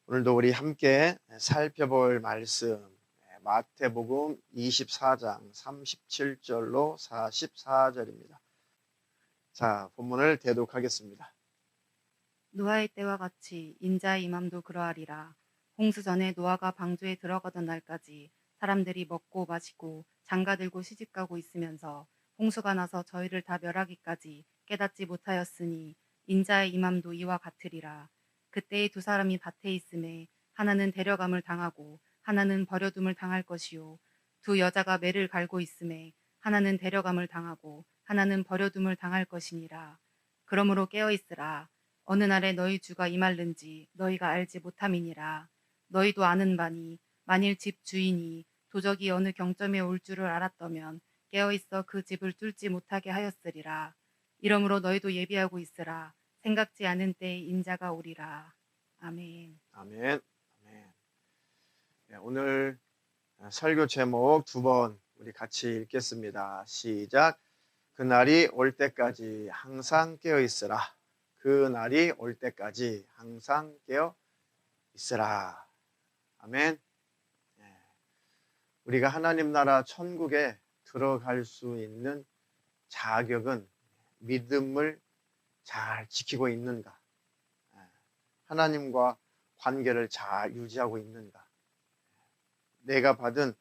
오늘도 우리 함께 살펴볼 말씀 마태복음 24장 37절로 44절입니다. 자, 본문을 대독하겠습니다. 노아의 때와 같이 인자의 임함도 그러하리라. 홍수 전에 노아가 방주에 들어가던 날까지 사람들이 먹고 마시고 장가들고 시집가고 있으면서 홍수가 나서 저희를 다 멸하기까지 깨닫지 못하였으니 인자의 임함도 이와 같으리라. 그때에 두 사람이 밭에 있음에 하나는 데려감을 당하고 하나는 버려둠을 당할 것이요 두 여자가 매를 갈고 있음에 하나는 데려감을 당하고 하나는 버려둠을 당할 것이니라. 그러므로 깨어 있으라. 어느 날에 너희 주가 임할는지 너희가 알지 못함이니라. 너희도 아는 바니 만일 집 주인이 도적이 어느 경점에 올 줄을 알았더면 깨어있어 그 집을 뚫지 못하게 하였으리라. 이러므로 너희도 예비하고 있으라. 생각지 않은 때에 인자가 오리라. 아멘. 아멘. 아멘. 오늘 설교 제목 두 번 우리 같이 읽겠습니다. 시작. 그날이 올 때까지 항상 깨어 있으라. 그날이 올 때까지 항상 깨어 있으라. 아멘. 우리가 하나님 나라 천국에 들어갈 수 있는 자격은 믿음을 잘 지키고 있는가, 하나님과 관계를 잘 유지하고 있는가, 내가 받은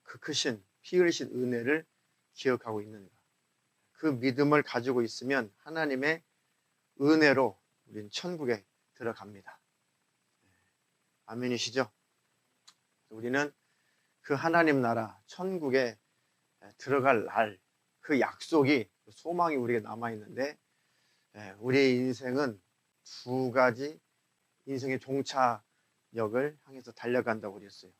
그 크신 피 흘리신 은혜를 기억하고 있는가. 그 믿음을 가지고 있으면 하나님의 은혜로 우리는 천국에 들어갑니다. 아멘이시죠? 우리는 그 하나님 나라 천국에 들어갈 날, 그 약속이, 소망이 우리에게 남아있는데, 우리의 인생은 두 가지 인생의 종착역을 향해서 달려간다고 그랬어요.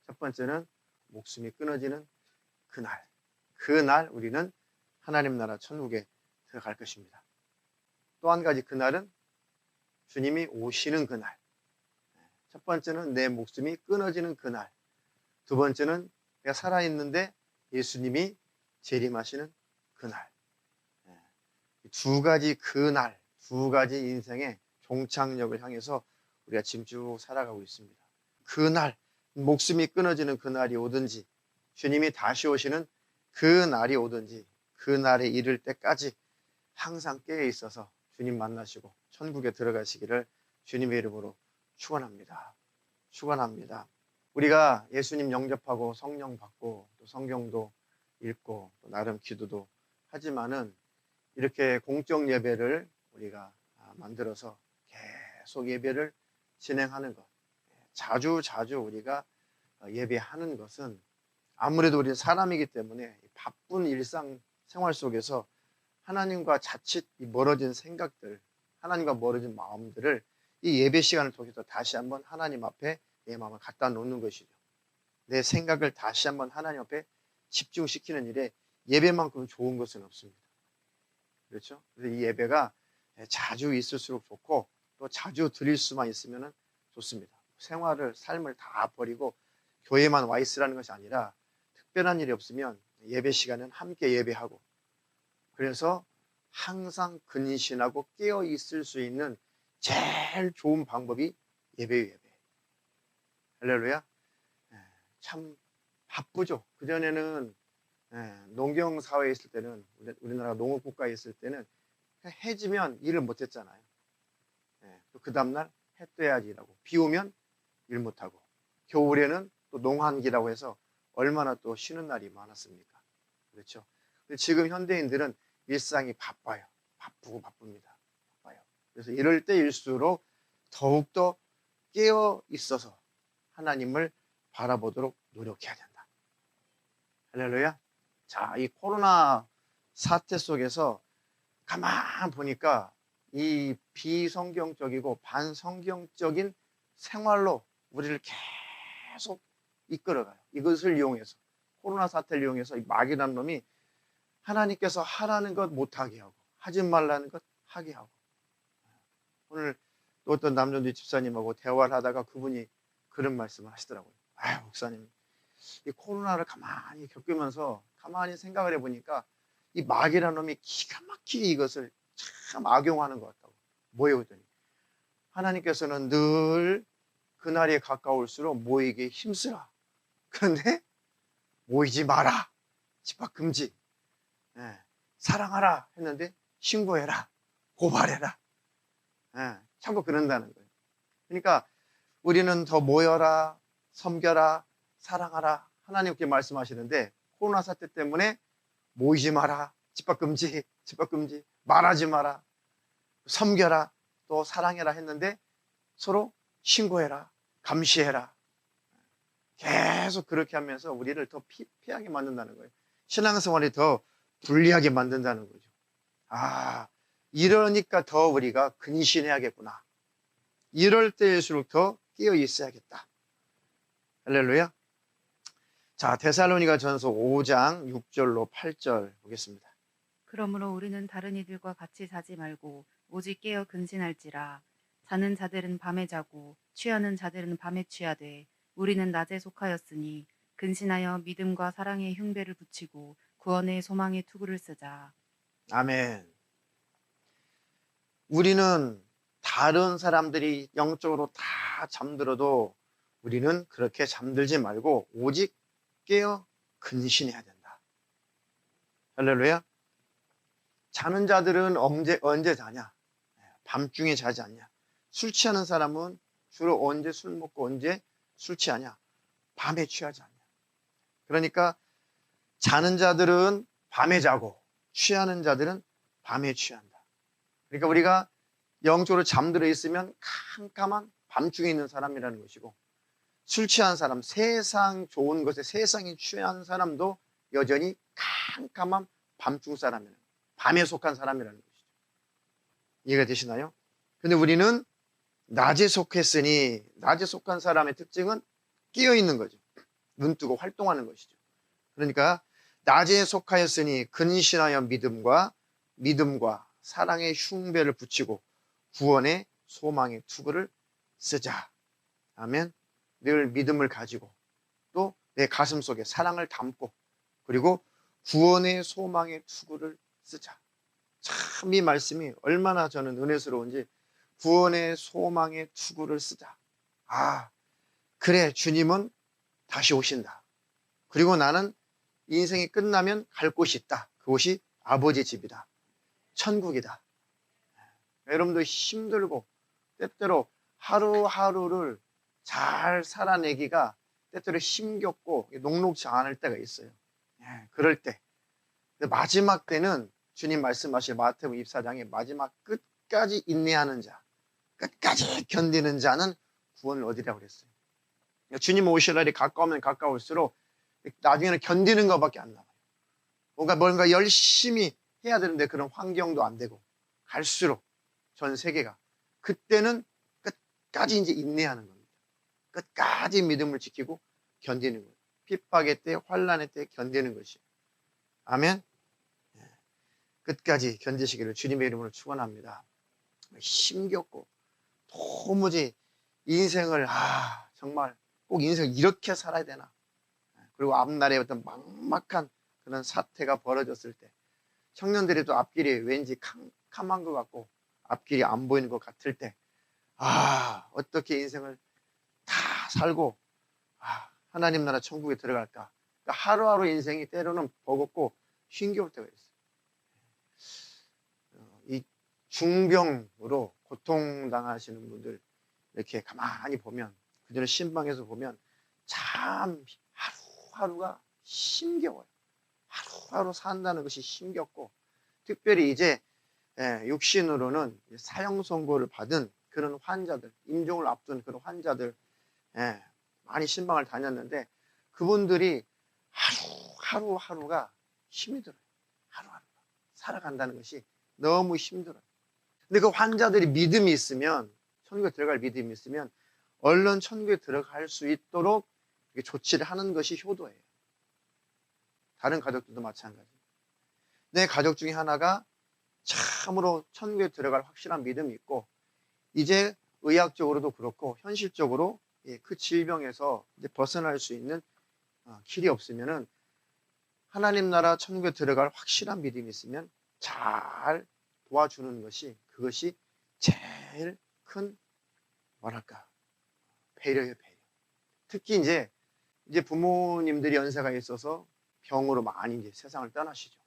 첫 번째는 목숨이 끊어지는 그날 우리는 하나님 나라 천국에 들어갈 것입니다. 또 한 가지 그날은 주님이 오시는 그날. 첫 번째는 내 목숨이 끊어지는 그날. 두 번째는 내가 살아있는데 예수님이 재림하시는 그날. 두 가지 그날, 두 가지 인생의 종착역을 향해서 우리가 지금 쭉 살아가고 있습니다. 그날, 목숨이 끊어지는 그날이 오든지, 주님이 다시 오시는 그날이 오든지, 그날에 이를 때까지 항상 깨어 있어서 주님 만나시고 천국에 들어가시기를 주님의 이름으로 축원합니다. 축원합니다. 우리가 예수님 영접하고 성령 받고 또 성경도 읽고 또 나름 기도도 하지만은 이렇게 공적 예배를 우리가 만들어서 계속 예배를 진행하는 것, 자주 우리가 예배하는 것은 아무래도 우리는 사람이기 때문에 바쁜 일상 생활 속에서 하나님과 자칫 멀어진 생각들, 하나님과 멀어진 마음들을 이 예배 시간을 통해서 다시 한번 하나님 앞에 내 마음을 갖다 놓는 것이죠. 내 생각을 다시 한번 하나님 앞에 집중시키는 일에 예배만큼 좋은 것은 없습니다. 그렇죠? 그래서 이 예배가 자주 있을수록 좋고 또 자주 드릴 수만 있으면 좋습니다. 삶을 다 버리고 교회만 와 있으라는 것이 아니라 특별한 일이 없으면 예배 시간은 함께 예배하고, 그래서 항상 근신하고 깨어 있을 수 있는 제일 좋은 방법이 예배예요. 예배. 할렐루야. 참 바쁘죠. 그전에는 농경사회에 있을 때는, 우리나라 농업국가에 있을 때는 해지면 일을 못했잖아요. 그 다음날 해 떠야지 일하고, 비 오면 일 못하고, 겨울에는 또 농한기라고 해서 얼마나 또 쉬는 날이 많았습니까? 그렇죠. 지금 현대인들은 일상이 바빠요. 바쁩니다. 바빠요. 그래서 이럴 때일수록 더욱더 깨어 있어서 하나님을 바라보도록 노력해야 된다. 할렐루야. 자, 이 코로나 사태 속에서 가만 보니까 이 비성경적이고 반성경적인 생활로 우리를 계속 이끌어가요. 이것을 이용해서, 코로나 사태를 이용해서 이 마귀라는 놈이 하나님께서 하라는 것 못하게 하고, 하지 말라는 것 하게 하고. 오늘 또 어떤 남전도 집사님하고 대화를 하다가 그분이 그런 말씀을 하시더라고요. 목사님, 이 코로나를 가만히 겪으면서 가만히 생각을 해보니까 이 마귀라는 놈이 기가 막히게 이것을 참 악용하는 것 같다고. 뭐예요? 그랬더니 하나님께서는 늘 그날이 가까울수록 모이기 힘쓰라. 그런데 모이지 마라. 집합 금지. 예, 사랑하라 했는데 신고해라. 고발해라. 예, 자꾸 그런다는 거예요. 그러니까 우리는 더 모여라, 섬겨라, 사랑하라. 하나님께 말씀하시는데 코로나 사태 때문에 모이지 마라. 집합 금지, 집합 금지. 말하지 마라. 섬겨라. 또 사랑해라 했는데 서로 신고해라. 감시해라. 계속 그렇게 하면서 우리를 더 피하게 만든다는 거예요. 신앙생활이 더 불리하게 만든다는 거죠. 아, 이러니까 더 우리가 근신해야겠구나. 이럴 때일수록 더 깨어 있어야겠다. 할렐루야. 자, 데살로니가 전서 5장 6절로 8절 보겠습니다. 그러므로 우리는 다른 이들과 같이 자지 말고 오직 깨어 근신할지라. 자는 자들은 밤에 자고 취하는 자들은 밤에 취하되 우리는 낮에 속하였으니 근신하여 믿음과 사랑의 흉배를 붙이고 구원의 소망의 투구를 쓰자. 아멘. 우리는 다른 사람들이 영적으로 다 잠들어도 우리는 그렇게 잠들지 말고 오직 깨어 근신해야 된다. 할렐루야. 자는 자들은 언제 자냐? 밤중에 자지 않냐? 술 취하는 사람은 주로 언제 술 먹고 언제 술 취하냐? 밤에 취하지 않냐? 그러니까 자는 자들은 밤에 자고 취하는 자들은 밤에 취한다. 그러니까 우리가 영적으로 잠들어 있으면 캄캄한 밤중에 있는 사람이라는 것이고, 술 취한 사람, 세상 좋은 것에 세상에 취한 사람도 여전히 캄캄한 밤중 사람이라는 거예요. 밤에 속한 사람이라는 것이죠. 이해가 되시나요? 근데 우리는 낮에 속했으니, 낮에 속한 사람의 특징은 깨어 있는 거죠. 눈 뜨고 활동하는 것이죠. 그러니까 낮에 속하였으니 근신하여 믿음과 사랑의 흉배를 붙이고 구원의 소망의 투구를 쓰자. 아멘. 늘 믿음을 가지고 또 내 가슴 속에 사랑을 담고 그리고 구원의 소망의 투구를 쓰자. 참 이 말씀이 얼마나 저는 은혜스러운지. 구원의 소망의 투구를 쓰자. 아, 그래, 주님은 다시 오신다. 그리고 나는 인생이 끝나면 갈 곳이 있다. 그곳이 아버지 집이다. 천국이다. 여러분도 힘들고 때때로 하루하루를 잘 살아내기가 때때로 힘겹고 녹록지 않을 때가 있어요. 그럴 때 마지막 때는 주님 말씀하실 마태복음 24장의 마지막 끝까지 인내하는 자, 끝까지 견디는 자는 구원을 얻으리라고 그랬어요. 주님 오실 날이 가까우면 가까울수록 나중에는 견디는 것밖에 안 남아요. 뭔가 열심히 해야 되는데 그런 환경도 안 되고 갈수록 전 세계가 그때는 끝까지 이제 인내하는 겁니다. 끝까지 믿음을 지키고 견디는 거예요. 핍박의 때, 환난의 때 견디는 것이. 아멘. 끝까지 견디시기를 주님의 이름으로 축원합니다. 힘겹고 도무지 인생을 정말 꼭 인생을 이렇게 살아야 되나. 그리고 앞날에 어떤 막막한 그런 사태가 벌어졌을 때 청년들이 또 앞길이 왠지 캄캄한 것 같고 앞길이 안 보이는 것 같을 때 어떻게 인생을 다 살고 하나님 나라 천국에 들어갈까. 그러니까 하루하루 인생이 때로는 버겁고 힘겨울 때가 있어요. 이 중병으로 고통당하시는 분들 이렇게 가만히 보면, 그들은 신방에서 보면 참 하루하루가 힘겨워요. 하루하루 산다는 것이 힘겹고, 특별히 이제 육신으로는 사형 선고를 받은 그런 환자들, 임종을 앞둔 그런 환자들 많이 신방을 다녔는데 그분들이 하루하루가 힘이 들어요. 하루하루가 살아간다는 것이 너무 힘들어요. 근데 그 환자들이 믿음이 있으면, 천국에 들어갈 믿음이 있으면 얼른 천국에 들어갈 수 있도록 조치를 하는 것이 효도예요. 다른 가족들도 마찬가지. 내 가족 중에 하나가 참으로 천국에 들어갈 확실한 믿음이 있고, 이제 의학적으로도 그렇고 현실적으로 그 질병에서 이제 벗어날 수 있는 길이 없으면은 하나님 나라 천국에 들어갈 확실한 믿음이 있으면 잘 도와주는 것이, 그것이 제일 큰 뭐랄까 배려예요, 배려. 특히 이제 부모님들이 연세가 있어서 병으로 많이 이제 세상을 떠나시죠.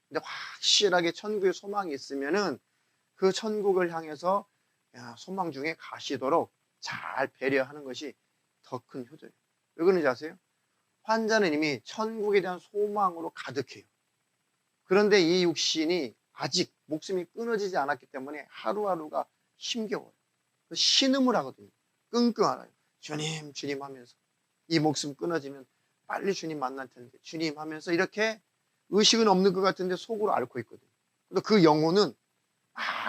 근데 확실하게 천국에 소망이 있으면은 그 천국을 향해서 소망 중에 가시도록 잘 배려하는 것이 더 큰 효도예요. 왜 그런지 아세요? 환자는 이미 천국에 대한 소망으로 가득해요. 그런데 이 육신이 아직 목숨이 끊어지지 않았기 때문에 하루하루가 힘겨워요. 신음을 하거든요. 끙끙 앓아요. 주님, 주님 하면서. 이 목숨 끊어지면 빨리 주님 만날 텐데, 주님 하면서 이렇게 의식은 없는 것 같은데 속으로 앓고 있거든요. 근데 그 영혼은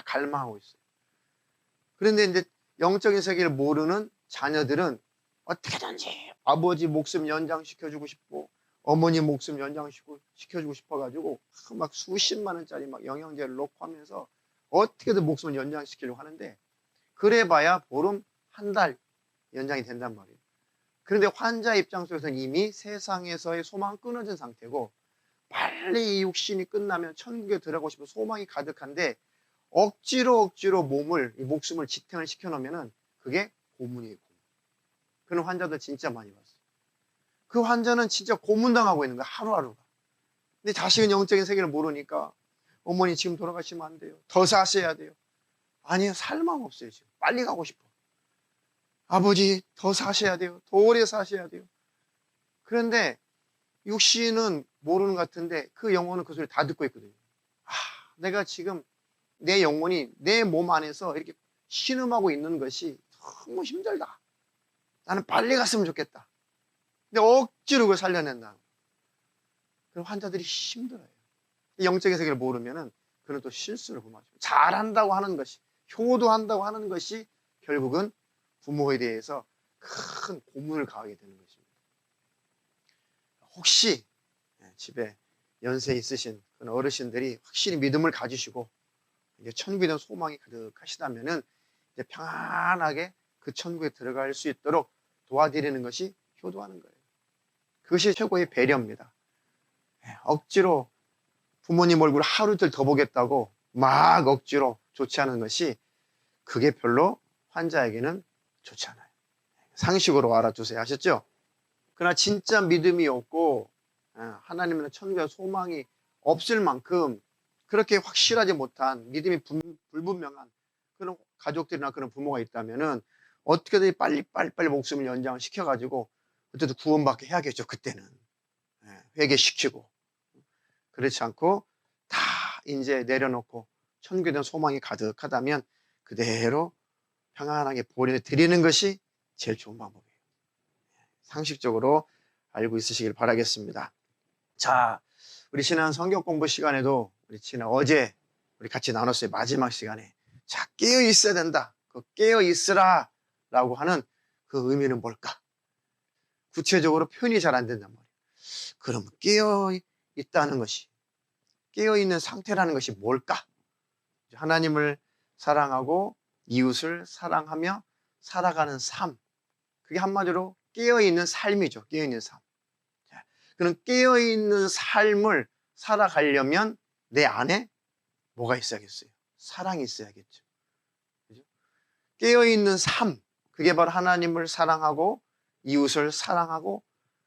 갈망하고 있어요. 그런데 이제 영적인 세계를 모르는 자녀들은 어떻게든지 아버지 목숨 연장시켜주고 싶고, 어머니 목숨 연장시켜주고 싶어가지고 막 수십만 원짜리 막 영양제를 놓고 하면서 어떻게든 목숨을 연장시키려고 하는데, 그래봐야 보름 한 달 연장이 된단 말이에요. 그런데 환자 입장에서는 이미 세상에서의 소망은 끊어진 상태고, 빨리 이 육신이 끝나면 천국에 들어가고 싶은 소망이 가득한데 억지로 목숨을 지탱을 시켜놓으면은 그게 고문이에요. 고문. 그런 환자들 진짜 많이 봤어요. 그 환자는 진짜 고문당하고 있는 거야, 하루하루가. 근데 자식은 영적인 세계를 모르니까 어머니 지금 돌아가시면 안 돼요. 더 사셔야 돼요. 아니요, 살 마음 없어요. 지금 빨리 가고 싶어. 아버지 더 사셔야 돼요. 더 오래 사셔야 돼요. 그런데 육신은 모르는 것 같은데 그 영혼은 그 소리 다 듣고 있거든요. 내가 지금 내 영혼이 내 몸 안에서 이렇게 신음하고 있는 것이 너무 힘들다. 나는 빨리 갔으면 좋겠다. 근데 억지로 그걸 살려낸다. 그럼 환자들이 힘들어요. 영적인 세계를 모르면은 그는 또 실수를 범하죠. 잘한다고 하는 것이, 효도한다고 하는 것이 결국은 부모에 대해서 큰 고문을 가하게 되는 것입니다. 혹시 집에 연세 있으신 그런 어르신들이 확실히 믿음을 가지시고 이제 천국에 대한 소망이 가득하시다면은 이제 평안하게 그 천국에 들어갈 수 있도록 도와드리는 것이 효도하는 거예요. 그것이 최고의 배려입니다. 억지로 부모님 얼굴 하루 이틀 더 보겠다고 막 억지로 좋지 않은 것이, 그게 별로 환자에게는 좋지 않아요. 상식으로 알아두세요. 아셨죠? 그러나 진짜 믿음이 없고 하나님의 천국의 소망이 없을 만큼 그렇게 확실하지 못한, 믿음이 불분명한 그런 가족들이나 그런 부모가 있다면은 어떻게든 빨리 목숨을 연장시켜가지고 그때도 구원받게 해야겠죠. 그때는 회개시키고. 그렇지 않고 다 이제 내려놓고 천국에 대한 소망이 가득하다면 그대로 평안하게 보내드리는 것이 제일 좋은 방법이에요. 상식적으로 알고 있으시길 바라겠습니다. 자, 우리 지난 성경 공부 시간에도 어제 우리 같이 나눴어요. 마지막 시간에. 자, 깨어 있어야 된다. 그 깨어 있으라 라고 하는 그 의미는 뭘까? 구체적으로 표현이 잘 안 된단 말이에요. 그럼 깨어 있다는 것이, 깨어 있는 상태라는 것이 뭘까? 하나님을 사랑하고 이웃을 사랑하며 살아가는 삶. 그게 한마디로 깨어있는 삶이죠. 깨어있는 삶. 그런 깨어있는 삶을 살아가려면 내 안에 뭐가 있어야겠어요? 사랑이 있어야겠죠. 그죠? 깨어있는 삶. 그게 바로 하나님을 사랑하고 이웃을 사랑하고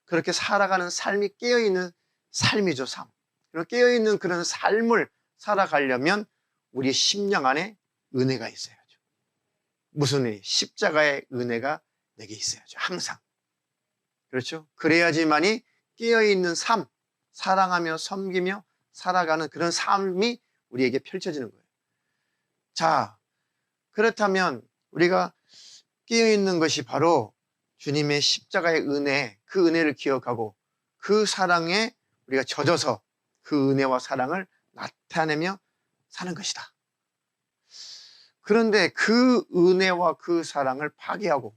그렇게 살아가는 삶이 깨어있는 삶이죠. 삶. 그런 깨어있는 그런 삶을 살아가려면 우리 심령 안에 은혜가 있어야죠. 무슨 은혜? 십자가의 은혜가 내게 있어야죠. 항상. 그렇죠? 그래야지만이 깨어있는 삶, 사랑하며 섬기며 살아가는 그런 삶이 우리에게 펼쳐지는 거예요. 자, 그렇다면 우리가 깨어있는 것이 바로 주님의 십자가의 은혜, 그 은혜를 기억하고 그 사랑에 우리가 젖어서 그 은혜와 사랑을 나타내며 사는 것이다. 그런데 그 은혜와 그 사랑을 파괴하고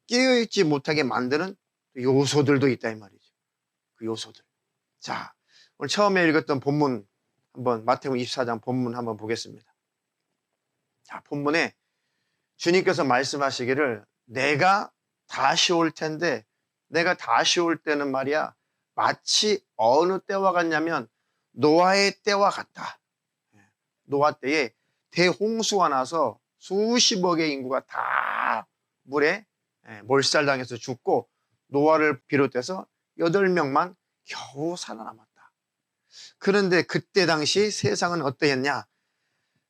깨어있지 못하게 만드는 요소들도 있다 이 말이죠. 그 요소들. 자, 오늘 처음에 읽었던 본문 한번 마태복음 24장 본문 한번 보겠습니다. 자, 본문에 주님께서 말씀하시기를 내가 다시 올 텐데, 내가 다시 올 때는 말이야 마치 어느 때와 같냐면 노아의 때와 같다. 노아 때에 대홍수가 나서 수십억의 인구가 다 물에 몰살당해서 죽고 노아를 비롯해서 8명만 겨우 살아남았다. 그런데 그때 당시 세상은 어떠했냐?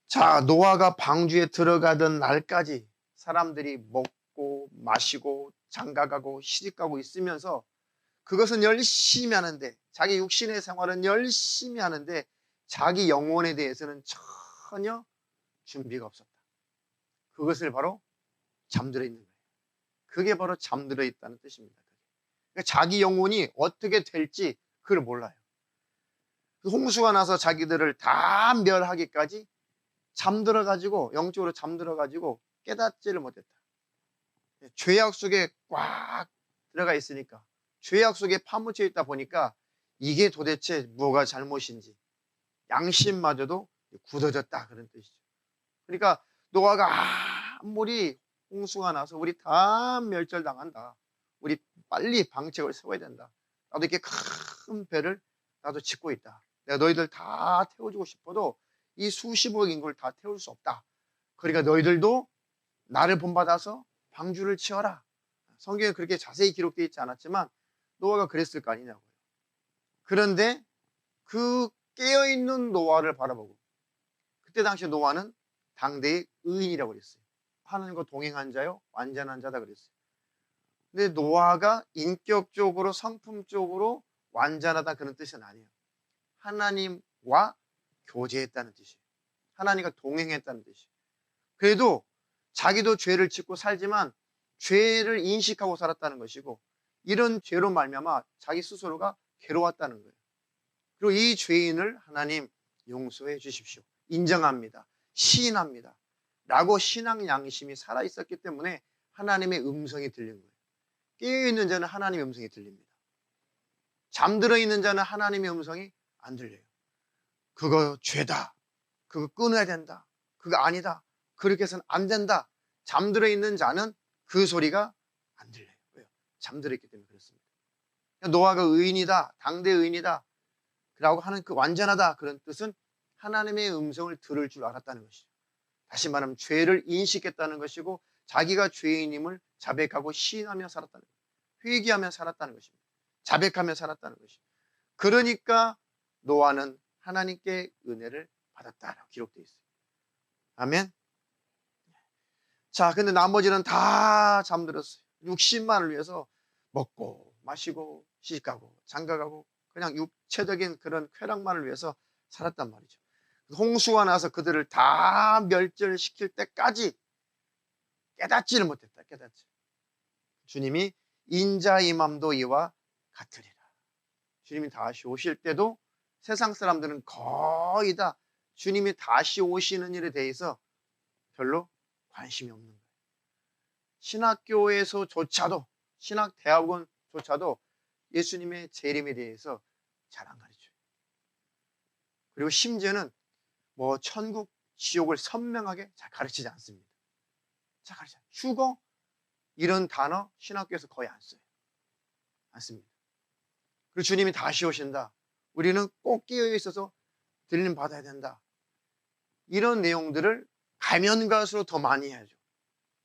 자, 노아가 방주에 들어가던 날까지 사람들이 먹고 마시고 장가가고 시집가고 있으면서 그것은 열심히 하는데, 자기 육신의 생활은 열심히 하는데 자기 영혼에 대해서는 전혀 준비가 없었다. 그것을 바로 잠들어 있는 거예요. 그게 바로 잠들어 있다는 뜻입니다. 그러니까 자기 영혼이 어떻게 될지 그걸 몰라요. 그 홍수가 나서 자기들을 다 멸하기까지 잠들어 가지고, 영적으로 잠들어 가지고 깨닫지를 못했다. 죄악 속에 꽉 들어가 있으니까, 죄악 속에 파묻혀 있다 보니까 이게 도대체 뭐가 잘못인지 양심마저도 굳어졌다, 그런 뜻이죠. 그러니까 노아가 아무리 홍수가 나서 우리 다 멸절당한다, 우리 빨리 방책을 세워야 된다, 나도 이렇게 큰 배를 나도 짓고 있다, 내가 너희들 다 태워주고 싶어도 이 수십억 인구를 다 태울 수 없다, 그러니까 너희들도 나를 본받아서 방주를 치어라. 성경에 그렇게 자세히 기록되어 있지 않았지만 노아가 그랬을 거 아니냐고요. 그런데 그 깨어있는 노아를 바라보고, 그때 당시 노아는 당대의 의인이라고 그랬어요. 하나님과 동행한 자요 완전한 자다 그랬어요. 근데 노아가 인격적으로 성품적으로 완전하다 그런 뜻은 아니에요. 하나님과 교제했다는 뜻이에요. 하나님과 동행했다는 뜻이에요. 그래도 자기도 죄를 짓고 살지만 죄를 인식하고 살았다는 것이고, 이런 죄로 말미암아 자기 스스로가 괴로웠다는 거예요. 그리고 이 죄인을 하나님 용서해 주십시오, 인정합니다, 시인합니다 라고 신앙 양심이 살아있었기 때문에 하나님의 음성이 들린 거예요. 깨어있는 자는 하나님의 음성이 들립니다. 잠들어 있는 자는 하나님의 음성이 안 들려요. 그거 죄다, 그거 끊어야 된다, 그거 아니다, 그렇게 해서는 안 된다. 잠들어 있는 자는 그 소리가 안 들려요. 왜요? 잠들어 있기 때문에 그렇습니다. 노아가 의인이다, 당대 의인이다 라고 하는 그 완전하다 그런 뜻은 하나님의 음성을 들을 줄 알았다는 것이죠. 다시 말하면 죄를 인식했다는 것이고, 자기가 죄인임을 자백하고 시인하며 살았다는 거예요. 회개하며 살았다는 것입니다. 자백하며 살았다는 것이죠. 그러니까 노아는 하나님께 은혜를 받았다라고 기록되어 있어요. 아멘. 자, 근데 나머지는 다 잠들었어요. 육신만을 위해서 먹고 마시고 시집가고 장가가고 그냥 육체적인 그런 쾌락만을 위해서 살았단 말이죠. 홍수가 나서 그들을 다 멸절시킬 때까지 깨닫지를 못했다. 깨닫지. 주님이 인자임함도 이와 같으리라. 주님이 다시 오실 때도 세상 사람들은 거의 다 주님이 다시 오시는 일에 대해서 별로 관심이 없는 거예요. 신학교에서조차도, 신학대학원조차도 예수님의 재림에 대해서 잘 안 가르쳐요. 그리고 심지어는 뭐 천국, 지옥을 선명하게 잘 가르치지 않습니다. 잘 가르치지 않아요. 휴거 이런 단어 신학교에서 거의 안 써요. 안 씁니다. 그리고 주님이 다시 오신다, 우리는 꼭 깨어 있어서 들림 받아야 된다, 이런 내용들을 가면 갈수록 더 많이 해야죠.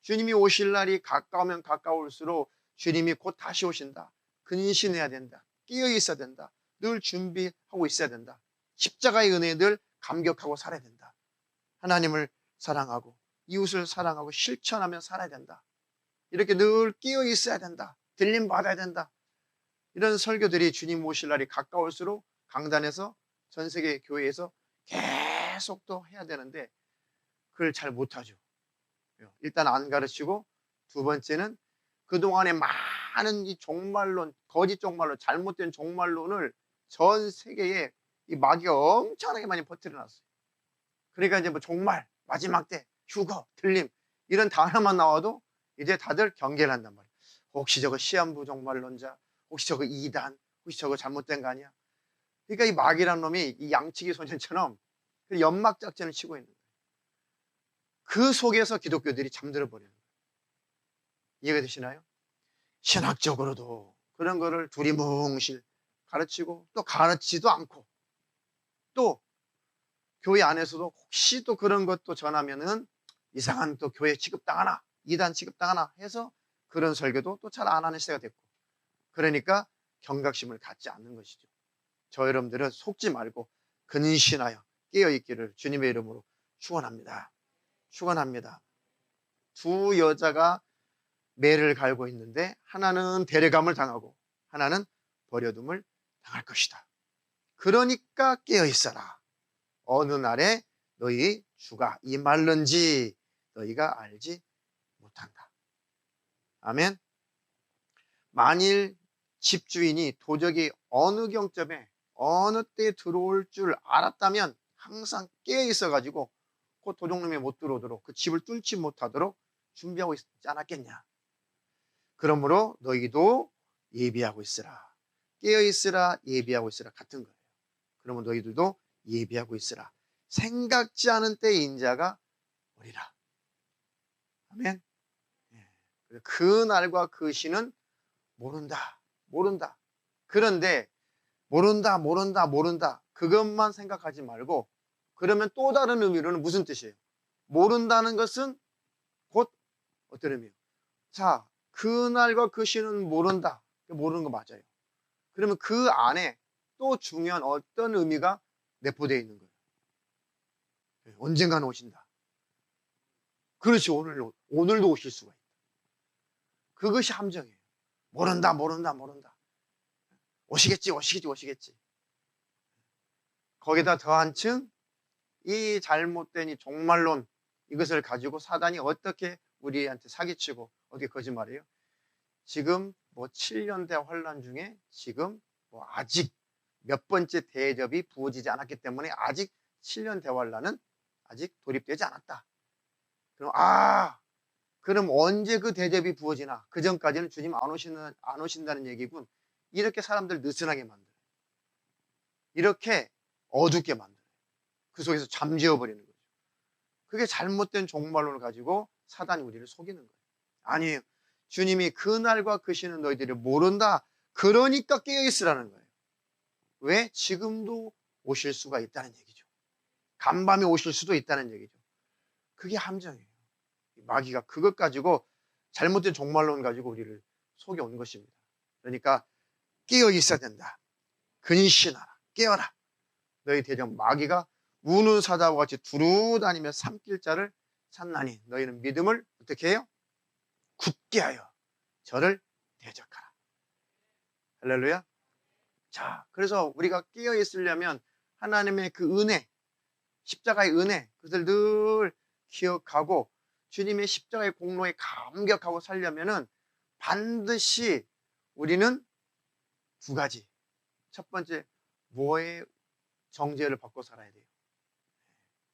주님이 오실 날이 가까우면 가까울수록 주님이 곧 다시 오신다, 근신해야 된다, 깨어 있어야 된다, 늘 준비하고 있어야 된다, 십자가의 은혜에 늘 감격하고 살아야 된다, 하나님을 사랑하고 이웃을 사랑하고 실천하며 살아야 된다, 이렇게 늘 깨어 있어야 된다, 들림 받아야 된다, 이런 설교들이 주님 오실 날이 가까울수록 강단에서 전 세계 교회에서 계속 또 해야 되는데 그걸 잘 못하죠. 일단 안 가르치고, 두 번째는 그동안에 많은 이 종말론, 거짓 종말론, 잘못된 종말론을 전 세계에 이 마귀가 엄청나게 많이 퍼뜨려 놨어요. 그러니까 이제 뭐 종말, 마지막 때, 휴거, 들림 이런 단어만 나와도 이제 다들 경계를 한단 말이에요. 혹시 저거 시한부 종말론자, 혹시 저거 이단, 혹시 저거 잘못된 거 아니야? 그러니까 이 마귀라는 놈이 이 양치기 소년처럼 연막 작전을 치고 있는 거예요. 그 속에서 기독교들이 잠들어 버리는 거예요. 이해가 되시나요? 신학적으로도 그런 거를 두리뭉실 가르치고 또 가르치지도 않고 또 교회 안에서도 혹시 또 그런 것도 전하면은 이상한 또 교회 취급당하나 이단 취급당하나 해서 그런 설교도 또 잘 안 하는 시대가 됐고 그러니까 경각심을 갖지 않는 것이죠. 저 여러분들은 속지 말고 근신하여 깨어있기를 주님의 이름으로 축원합니다. 축원합니다. 두 여자가 매를 갈고 있는데 하나는 데려감을 당하고 하나는 버려둠을 당할 것이다. 그러니까 깨어있어라. 어느 날에 너희 주가 임할는지 너희가 알지 못한다. 아멘. 만일 집주인이 도적이 어느 경점에 어느 때에 들어올 줄 알았다면 항상 깨어있어 가지고 그 도둑놈이 못 들어오도록 그 집을 뚫지 못하도록 준비하고 있지 않았겠냐. 그러므로 너희도 예비하고 있으라. 깨어있으라 예비하고 있으라 같은 거예요. 그러면 너희들도 예비하고 있으라. 생각지 않은 때에 인자가 오리라. 아멘. 그 날과 그 시는 모른다. 모른다. 그런데 모른다 그것만 생각하지 말고 그러면 또 다른 의미로는 무슨 뜻이에요? 모른다는 것은 곧 어떤 의미예요? 자, 그날과 그 시는 모른다. 모르는 거 맞아요. 그러면 그 안에 또 중요한 어떤 의미가 내포되어 있는 거예요. 언젠가는 오신다. 그렇지, 오늘도 오실 수가 있다. 그것이 함정이에요. 모른다. 오시겠지. 거기다 더 한층 이 잘못된 이 종말론 이것을 가지고 사단이 어떻게 우리한테 사기치고 어떻게 거짓말해요? 지금 뭐 7년대 환란 중에 지금 뭐 아직 몇 번째 대접이 부어지지 않았기 때문에 아직 7년 대환란은 아직 돌입되지 않았다. 그럼 언제 그 대접이 부어지나? 그 전까지는 주님 안 오신다는 얘기군. 이렇게 사람들 느슨하게 만들어요. 이렇게 어둡게 만들어요. 그 속에서 잠재워 버리는 거죠. 그게 잘못된 종말론을 가지고 사단이 우리를 속이는 거예요. 아니에요. 주님이 그날과 그 시는 너희들이 모른다. 그러니까 깨어있으라는 거예요. 왜? 지금도 오실 수가 있다는 얘기죠. 간밤에 오실 수도 있다는 얘기죠. 그게 함정이에요. 마귀가 그것 가지고 잘못된 종말론 가지고 우리를 속여온 것입니다. 그러니까 깨어 있어야 된다. 근신하라. 깨어라. 너희 대적 마귀가 우는 사자와 같이 두루다니며 삼킬 자를 찾나니 너희는 믿음을 어떻게 해요? 굳게 하여 저를 대적하라. 할렐루야. 자, 그래서 우리가 깨어 있으려면 하나님의 그 은혜, 십자가의 은혜, 그것을 늘 기억하고 주님의 십자가의 공로에 감격하고 살려면은 반드시 우리는 두 가지. 첫 번째, 뭐의 정죄를 받고 살아야 돼요?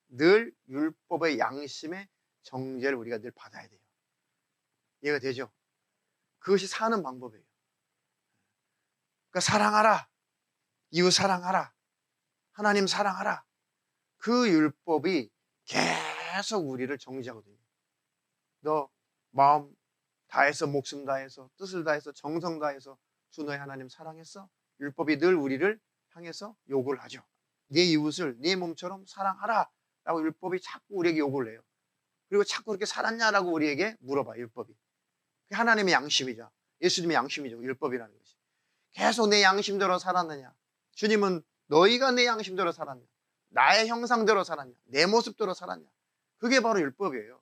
늘 율법의 양심의 정죄를 우리가 늘 받아야 돼요. 이해가 되죠? 그것이 사는 방법이에요. 그러니까 사랑하라. 이웃 사랑하라. 하나님 사랑하라. 그 율법이 계속 우리를 정지하거든요. 너 마음 다해서 목숨 다해서 뜻을 다해서 정성 다해서 주 너의 하나님 사랑했어? 율법이 늘 우리를 향해서 요구를 하죠. 네 이웃을 네 몸처럼 사랑하라 라고 율법이 자꾸 우리에게 요구를 해요. 그리고 자꾸 그렇게 살았냐라고 우리에게 물어봐요. 율법이. 그게 하나님의 양심이죠. 예수님의 양심이죠. 율법이라는 것이. 계속 내 양심대로 살았느냐? 주님은 너희가 내 양심대로 살았냐? 나의 형상대로 살았냐? 내 모습대로 살았냐? 그게 바로 율법이에요.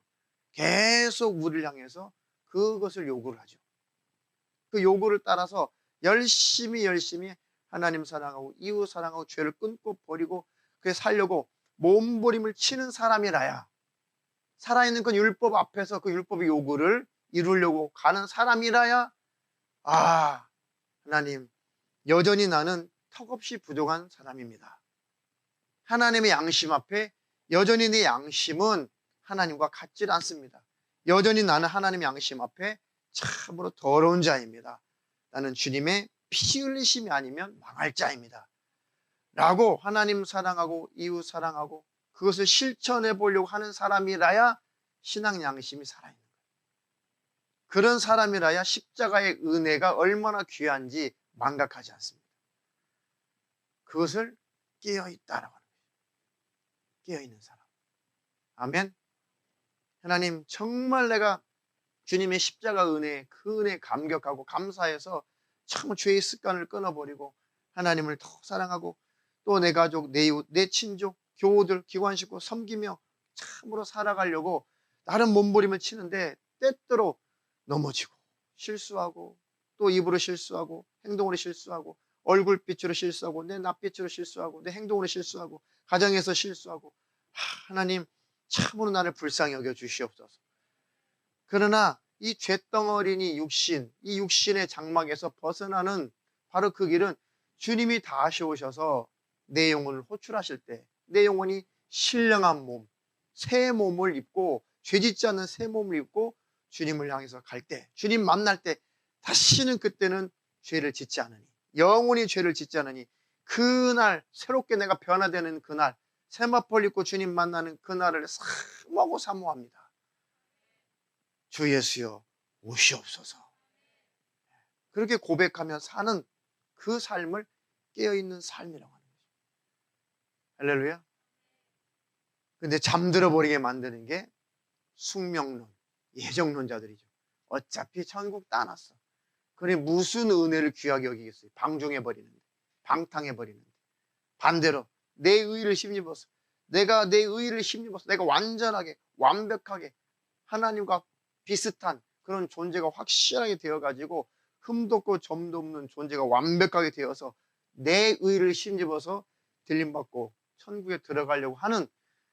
계속 우리를 향해서 그것을 요구를 하죠. 그 요구를 따라서 열심히 하나님 사랑하고 이웃 사랑하고 죄를 끊고 버리고 그게 살려고 몸부림을 치는 사람이라야 살아있는 그 율법 앞에서 그 율법의 요구를 이루려고 가는 사람이라야 하나님 여전히 나는 턱없이 부족한 사람입니다. 하나님의 양심 앞에 여전히 내 양심은 하나님과 같지 않습니다. 여전히 나는 하나님의 양심 앞에 참으로 더러운 자입니다. 나는 주님의 피 흘리심이 아니면 망할 자입니다. 라고 하나님 사랑하고 이웃 사랑하고 그것을 실천해 보려고 하는 사람이라야 신앙 양심이 살아있는 거예요. 그런 사람이라야 십자가의 은혜가 얼마나 귀한지 망각하지 않습니다. 그것을 깨어있다라고 하는 거예요. 깨어있는 사람. 아멘. 하나님, 정말 내가 주님의 십자가 은혜, 그 은혜에 감격하고 감사해서 참 죄의 습관을 끊어버리고 하나님을 더 사랑하고 또 내 가족, 내 이웃, 내 친족, 교우들, 기관 식구 섬기며 참으로 살아가려고 나름 몸부림을 치는데 때때로 넘어지고 실수하고 또 입으로 실수하고 행동으로 실수하고 얼굴빛으로 실수하고 내 낯빛으로 실수하고 내 행동으로 실수하고 가정에서 실수하고 하나님 참으로 나를 불쌍히 여겨 주시옵소서. 그러나 이 쇳덩어리니 육신, 이 육신의 장막에서 벗어나는 바로 그 길은 주님이 다 하셔오셔서 내 영혼을 호출하실 때 내 영혼이 신령한 몸, 새 몸을 입고 죄짓지 않는 새 몸을 입고 주님을 향해서 갈 때, 주님 만날 때 다시는 그때는 죄를 짓지 않으니, 영원히 죄를 짓지 않으니 그날 새롭게 내가 변화되는 그날, 세마포를 입고 주님 만나는 그날을 사모하고 사모합니다. 주 예수여 오시옵소서. 그렇게 고백하며 사는 그 삶을 깨어있는 삶이라고 하는 거죠. 할렐루야. 근데 잠들어 버리게 만드는 게 숙명론, 예정론자들이죠. 어차피 천국 따놨어. 그래 무슨 은혜를 귀하게 여기겠어요. 방종해 버리는데, 방탕해 버리는데. 반대로 내 의의를 힘입어서, 내가 내 의의를 힘입어서 내가 완전하게 완벽하게 하나님과 비슷한 그런 존재가 확실하게 되어가지고 흠도 없고 점도 없는 존재가 완벽하게 되어서 내 의의를 힘입어서 들림받고 천국에 들어가려고 하는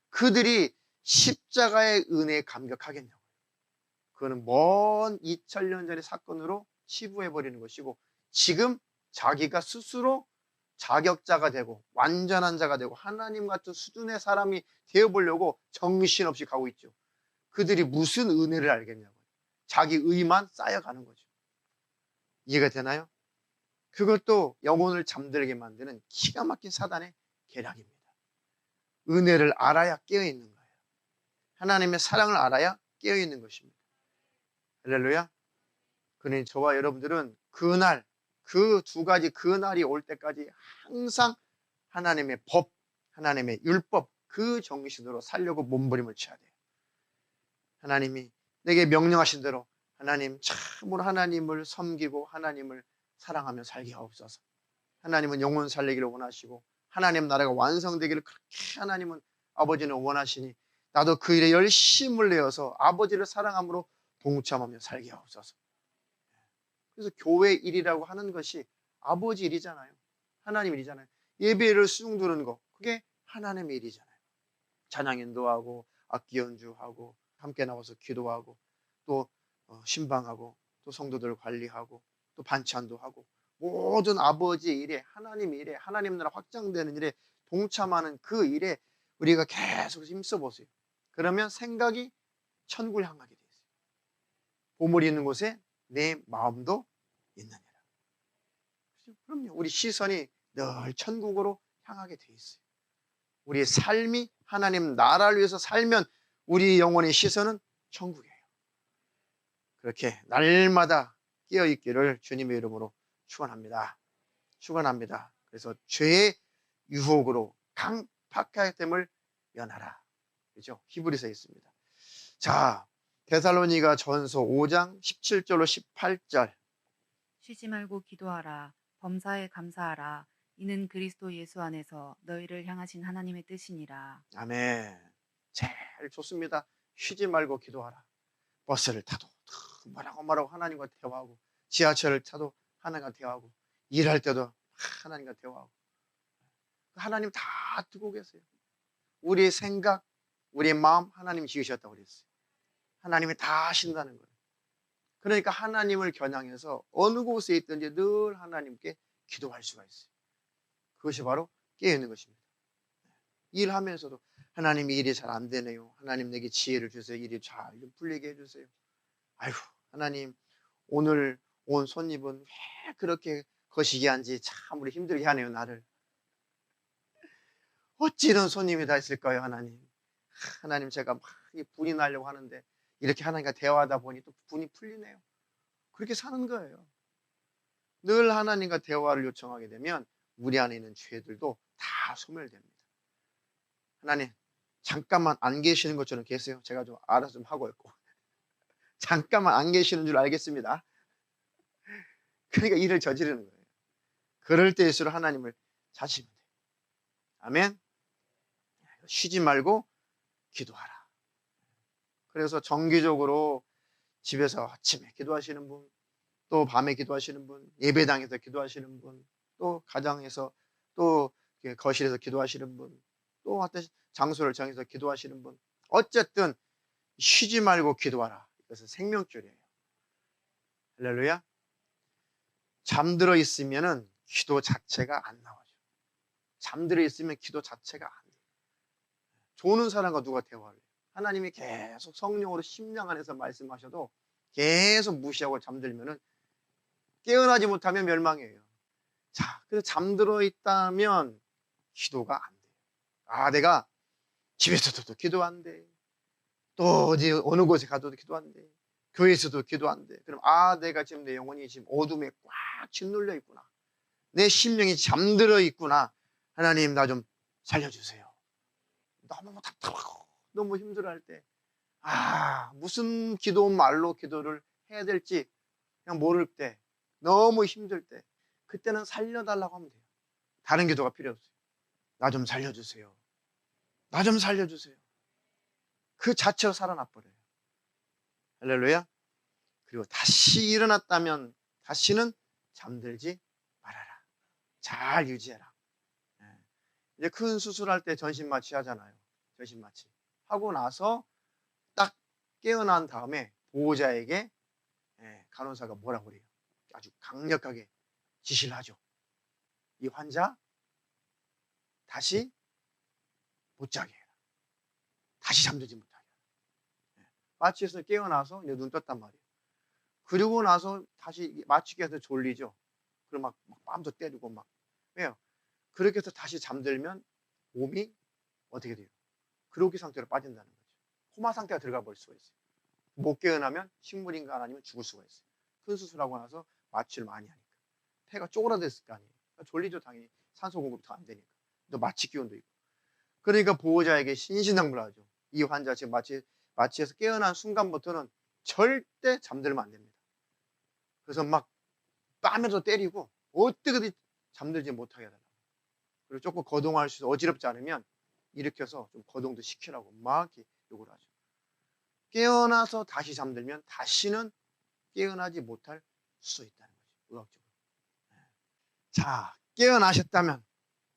그들이 십자가의 은혜에 감격하겠냐고요. 그거는 먼 2000년 전의 사건으로 치부해버리는 것이고 지금 자기가 스스로 자격자가 되고 완전한 자가 되고 하나님 같은 수준의 사람이 되어보려고 정신없이 가고 있죠. 그들이 무슨 은혜를 알겠냐고요. 자기 의만 쌓여가는 거죠. 이해가 되나요? 그것도 영혼을 잠들게 만드는 기가 막힌 사단의 계략입니다. 은혜를 알아야 깨어있는 거예요. 하나님의 사랑을 알아야 깨어있는 것입니다. 할렐루야. 그러니 저와 여러분들은 그날, 그 두 가지 그날이 올 때까지 항상 하나님의 법, 하나님의 율법 그 정신으로 살려고 몸부림을 쳐야 돼요. 하나님이 내게 명령하신 대로 하나님 참으로 하나님을 섬기고 하나님을 사랑하며 살게 하옵소서. 하나님은 영혼 살리기를 원하시고 하나님 나라가 완성되기를 그렇게 하나님은 아버지는 원하시니 나도 그 일에 열심을 내어서 아버지를 사랑함으로 동참하며 살게 하옵소서. 그래서 교회 일이라고 하는 것이 아버지 일이잖아요. 하나님 일이잖아요. 예배를 쑥 두는 거 그게 하나님의 일이잖아요. 찬양 인도하고 악기 연주하고 함께 나와서 기도하고 또 신방하고 또 성도들 관리하고 또 반찬도 하고 모든 아버지의 일에 하나님의 일에 하나님 나라 확장되는 일에 동참하는 그 일에 우리가 계속 힘써 보세요. 그러면 생각이 천국을 향하게 돼 있어요. 보물이 있는 곳에 내 마음도 있느니라. 그럼요. 우리 시선이 늘 천국으로 향하게 돼 있어요. 우리의 삶이 하나님 나라를 위해서 살면 우리 영혼의 시선은 천국이에요. 그렇게 날마다 깨어있기를 주님의 이름으로 축원합니다. 축원합니다. 그래서 죄의 유혹으로 강팍하게 됨을 면하라. 그렇죠? 히브리서에 있습니다. 자, 데살로니가 전서 5장 17절로 18절. 쉬지 말고 기도하라. 범사에 감사하라. 이는 그리스도 예수 안에서 너희를 향하신 하나님의 뜻이니라. 아멘. 제일 좋습니다. 쉬지 말고 기도하라. 버스를 타도 뭐라고 하나님과 대화하고 지하철을 타도 하나님과 대화하고 일할 때도 하나님과 대화하고 하나님 다 듣고 계세요. 우리의 생각, 우리의 마음 하나님이 지으셨다고 그랬어요. 하나님이 다 하신다는 거예요. 그러니까 하나님을 겨냥해서 어느 곳에 있든지 늘 하나님께 기도할 수가 있어요. 그것이 바로 깨어있는 것입니다. 일하면서도 하나님 일이 잘 안 되네요. 하나님 내게 지혜를 주세요. 일이 잘 좀 풀리게 해주세요. 아이고 하나님 오늘 온 손님은 왜 그렇게 거시기한지 참 우리 힘들게 하네요. 나를 어찌 이런 손님이 다 있을까요? 하나님 하나님 제가 막 분이 나려고 하는데 이렇게 하나님과 대화하다 보니 또 분이 풀리네요. 그렇게 사는 거예요. 늘 하나님과 대화를 요청하게 되면 우리 안에 있는 죄들도 다 소멸됩니다. 하나님, 잠깐만 안 계시는 것처럼 계세요. 제가 좀 알아서 좀 하고 있고. 잠깐만 안 계시는 줄 알겠습니다. 그러니까 일을 저지르는 거예요. 그럴 때일수록 하나님을 찾으면 돼요. 아멘. 쉬지 말고 기도하라. 그래서 정기적으로 집에서 아침에 기도하시는 분, 또 밤에 기도하시는 분, 예배당에서 기도하시는 분, 또 가정에서, 또 거실에서 기도하시는 분, 또 어떤 장소를 정해서 기도하시는 분, 어쨌든 쉬지 말고 기도하라. 이것은 생명줄이에요. 할렐루야. 잠들어 있으면은 기도 자체가 안 나와요. 잠들어 있으면 기도 자체가 안 돼요. 조는 사람과 누가 대화를 해요? 하나님이 계속 성령으로 심령 안에서 말씀하셔도 계속 무시하고 잠들면은, 깨어나지 못하면 멸망이에요. 자, 그래서 잠들어 있다면 기도가 안 돼요. 아, 내가 집에서도 기도 안 돼. 또 어느 곳에 가도 기도 안 돼. 교회에서도 기도 안 돼. 그럼 내가 지금 내 영혼이 지금 어둠에 꽉 짓눌려 있구나. 내 심령이 잠들어 있구나. 하나님, 나 좀 살려주세요. 너무 답답하고 너무 힘들어할 때, 무슨 기도 말로 기도를 해야 될지 그냥 모를 때, 너무 힘들 때, 그때는 살려달라고 하면 돼요. 다른 기도가 필요 없어요. 나 좀 살려주세요. 나 좀 살려주세요. 그 자체로 살아나 버려요. 할렐루야. 그리고 다시 일어났다면 다시는 잠들지 말아라. 잘 유지해라. 이제 큰 수술할 때 전신마취 하잖아요. 전신마취 하고 나서 딱 깨어난 다음에 보호자에게 간호사가 뭐라고 그래요? 아주 강력하게 지시를 하죠. 이 환자 다시 못 자게 해라. 다시 잠들지 못하게 해라. 마취해서 깨어나서 이제 눈 떴단 말이에요. 그리고 나서 다시 마취기 해서 졸리죠. 그리고 막 뺨도 때리고 막. 왜요? 그렇게 해서 다시 잠들면 몸이 어떻게 돼요? 그로기 상태로 빠진다는 거죠. 코마 상태가 들어가 버릴 수가 있어요. 못 깨어나면 식물인간 아니면 죽을 수가 있어요. 큰 수술하고 나서 마취를 많이 하니까. 폐가 쪼그라들었을 거 아니에요. 졸리죠, 당연히. 산소 공급이 더 안 되니까. 또 마취 기운도 있고. 그러니까 보호자에게 신신당부하죠. 이 환자 지금 마취해서 깨어난 순간부터는 절대 잠들면 안 됩니다. 그래서 막 뺨에도 때리고 어떻게든 잠들지 못하게 해달라고. 그리고 조금 거동할 수 어지럽지 않으면 일으켜서 좀 거동도 시키라고 막 이렇게 요구를 하죠. 깨어나서 다시 잠들면 다시는 깨어나지 못할 수 있다는 거죠. 의학적으로. 자, 깨어나셨다면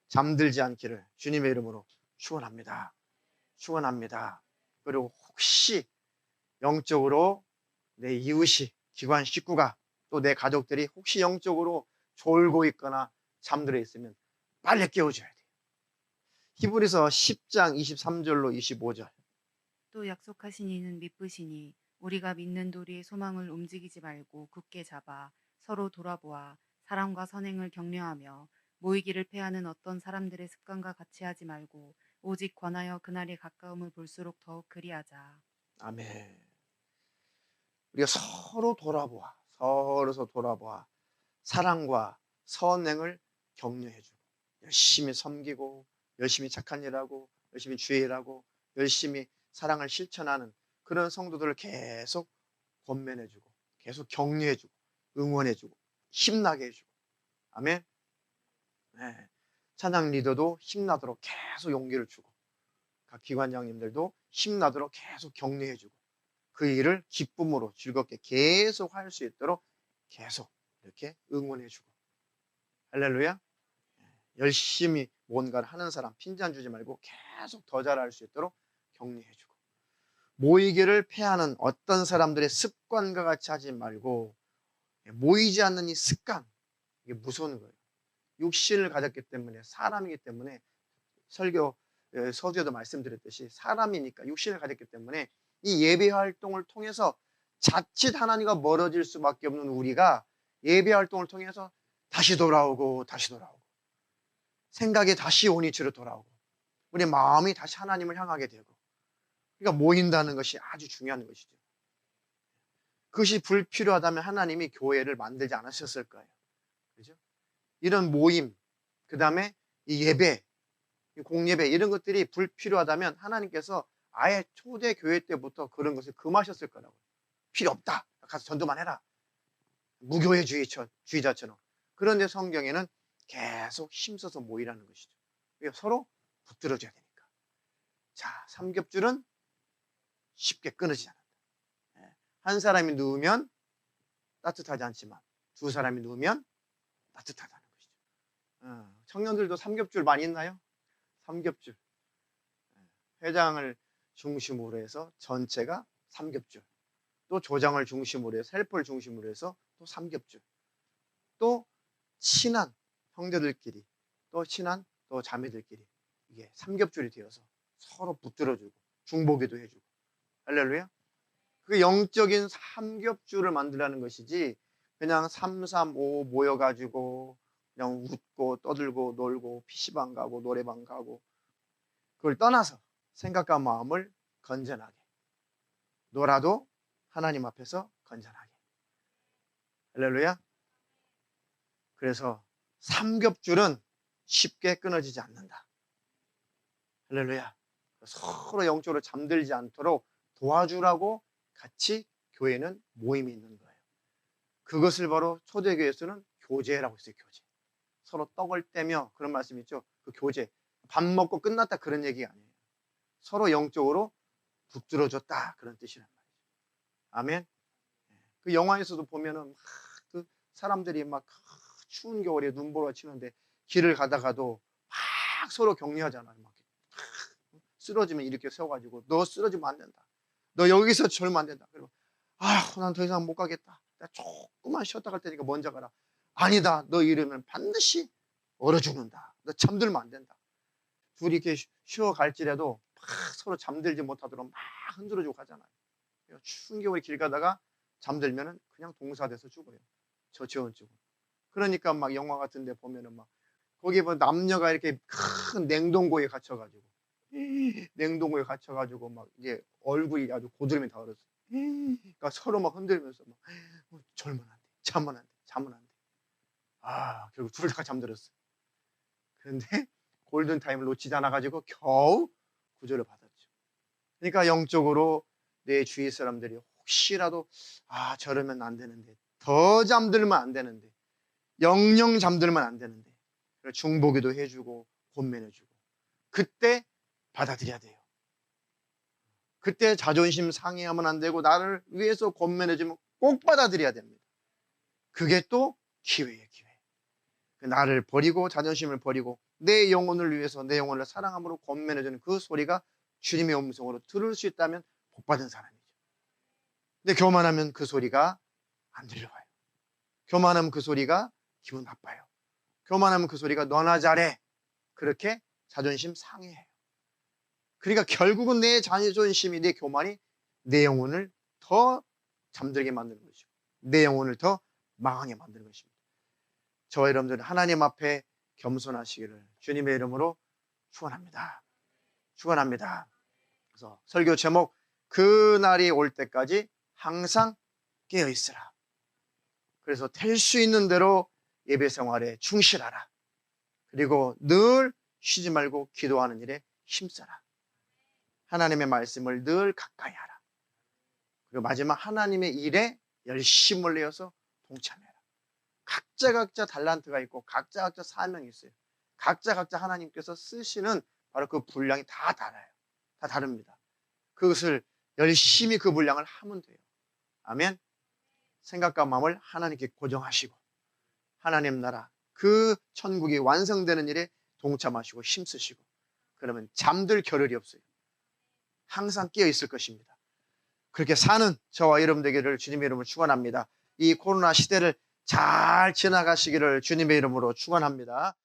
잠들지 않기를 주님의 이름으로 축원합니다. 축원합니다. 그리고 혹시 영적으로 내 이웃이, 기관 식구가, 또 내 가족들이 혹시 영적으로 졸고 있거나 잠들어 있으면 빨리 깨워줘야 돼요. 히브리서 10장 23절로 25절. 또 약속하신 이는 미쁘시니 우리가 믿는 도리의 소망을 움직이지 말고 굳게 잡아 서로 돌아보아 사랑과 선행을 격려하며 모이기를 패하는 어떤 사람들의 습관과 같이 하지 말고 오직 권하여 그날의 가까움을 볼수록 더욱 그리하자. 아멘. 우리가 서로 돌아보아 사랑과 선행을 격려해주고, 열심히 섬기고, 열심히 착한 일하고, 열심히 주의 일하고, 열심히 사랑을 실천하는 그런 성도들을 계속 권면해주고, 계속 격려해주고, 응원해주고, 힘나게 해주고. 아멘. 네. 찬양 리더도 힘나도록 계속 용기를 주고, 각 기관장님들도 힘나도록 계속 격려해주고, 그 일을 기쁨으로 즐겁게 계속 할 수 있도록 계속 이렇게 응원해주고. 할렐루야. 열심히 뭔가를 하는 사람 핀잔 주지 말고 계속 더 잘할 수 있도록 격려해주고, 모이기를 패하는 어떤 사람들의 습관과 같이 하지 말고, 모이지 않는 이 습관, 이게 무서운 거예요. 육신을 가졌기 때문에, 사람이기 때문에, 서두에도 말씀드렸듯이 사람이니까, 육신을 가졌기 때문에 이 예배 활동을 통해서 자칫 하나님과 멀어질 수밖에 없는 우리가 예배 활동을 통해서 다시 돌아오고 생각이 다시 온이치로 돌아오고 우리 마음이 다시 하나님을 향하게 되고, 그러니까 모인다는 것이 아주 중요한 것이죠. 그것이 불필요하다면 하나님이 교회를 만들지 않으셨을 거예요. 그죠? 이런 모임, 그 다음에 이 예배, 이 공예배 이런 것들이 불필요하다면 하나님께서 아예 초대 교회 때부터 그런 것을 금하셨을 거라고. 필요 없다. 가서 전도만 해라. 무교회주의자처럼. 그런데 성경에는 계속 힘써서 모이라는 것이죠. 서로 붙들어줘야 되니까. 자, 삼겹줄은 쉽게 끊어지지 않는다. 한 사람이 누우면 따뜻하지 않지만 두 사람이 누우면 따뜻하다는 것이죠. 청년들도 삼겹줄 많이 있나요? 삼겹줄. 회장을 중심으로 해서 전체가 삼겹줄. 또 조장을 중심으로 해서 헬퍼를 중심으로 해서 또 삼겹줄. 또 친한 형제들끼리 또 친한 또 자매들끼리 이게 삼겹줄이 되어서 서로 붙들어주고 중보기도 해주고. 할렐루야. 그 영적인 삼겹줄을 만들라는 것이지 그냥 335 모여가지고 그냥 웃고 떠들고 놀고 PC방 가고 노래방 가고 그걸 떠나서 생각과 마음을 건전하게 놀아도 하나님 앞에서 건전하게. 할렐루야. 그래서 삼겹줄은 쉽게 끊어지지 않는다. 할렐루야. 서로 영적으로 잠들지 않도록 도와주라고 같이 교회는 모임이 있는 거예요. 그것을 바로 초대교회에서는 교제라고 했어요. 교제. 서로 떡을 떼며 그런 말씀 있죠. 그 교제. 밥 먹고 끝났다 그런 얘기가 아니에요. 서로 영적으로 붙들어줬다 그런 뜻이란 말이죠. 아멘. 그 영화에서도 보면은 그 사람들이 막 추운 겨울에 눈보라 치는데 길을 가다가도 막 서로 격려하잖아요. 막 쓰러지면 이렇게 세워가지고 너 쓰러지면 안 된다. 너 여기서 절면 안 된다. 그리고 난 더 이상 못 가겠다. 나 조금만 쉬었다 갈 테니까 먼저 가라. 아니다. 너 이러면 반드시 얼어 죽는다. 너 잠들면 안 된다. 둘이 이렇게 쉬어 갈지라도 막 서로 잠들지 못하도록 막 흔들어주고 가잖아요. 추운 겨울에 길 가다가 잠들면은 그냥 동사돼서 죽어요. 저체온증. 그러니까 막 영화 같은 데 보면은 막 거기 뭐 남녀가 이렇게 큰 냉동고에 갇혀가지고 막 이제 얼굴이 아주 고드름이 다 얼었어. 그러니까 서로 막 흔들면서 막 절면 안 돼, 잠은 안 돼, 잠은 안 돼. 결국 둘 다 잠들었어. 그런데 골든 타임을 놓치지 않아가지고 겨우 구조를 받았죠. 그러니까 영적으로 내 주위 사람들이 혹시라도 저러면 안 되는데, 더 잠들면 안 되는데, 영영 잠들면 안 되는데 중보기도 해주고 권면해주고 그때 받아들여야 돼요. 그때 자존심 상해하면 안 되고 나를 위해서 권면해주면 꼭 받아들여야 됩니다. 그게 또 기회예요. 기회. 나를 버리고 자존심을 버리고 내 영혼을 위해서 내 영혼을 사랑함으로 권면해주는 그 소리가 주님의 음성으로 들을 수 있다면 복받은 사람이죠. 근데 교만하면 그 소리가 안 들려와요. 교만하면 그 소리가 기분 나빠요. 교만하면 그 소리가 너나 잘해. 그렇게 자존심 상해해요. 그러니까 결국은 내 자존심이, 내 교만이 내 영혼을 더 잠들게 만드는 것이고 내 영혼을 더 망하게 만드는 것입니다. 저와 여러분들은 하나님 앞에 겸손하시기를 주님의 이름으로 축원합니다. 축원합니다. 그래서 설교 제목, 그날이 올 때까지 항상 깨어 있으라. 그래서 될 수 있는 대로 예배 생활에 충실하라. 그리고 늘 쉬지 말고 기도하는 일에 힘써라. 하나님의 말씀을 늘 가까이 하라. 그리고 마지막 하나님의 일에 열심을 내어서 동참해라. 각자 달란트가 있고 각자 사명이 있어요. 각자 하나님께서 쓰시는 바로 그 분량이 다 달라요. 다 다릅니다. 그것을 열심히 그 분량을 하면 돼요. 아멘. 생각과 마음을 하나님께 고정하시고 하나님 나라 그 천국이 완성되는 일에 동참하시고 힘쓰시고 그러면 잠들 겨를이 없어요. 항상 깨어 있을 것입니다. 그렇게 사는 저와 여러분 되기를 주님의 이름으로 축원합니다. 이 코로나 시대를 잘 지나가시기를 주님의 이름으로 축원합니다.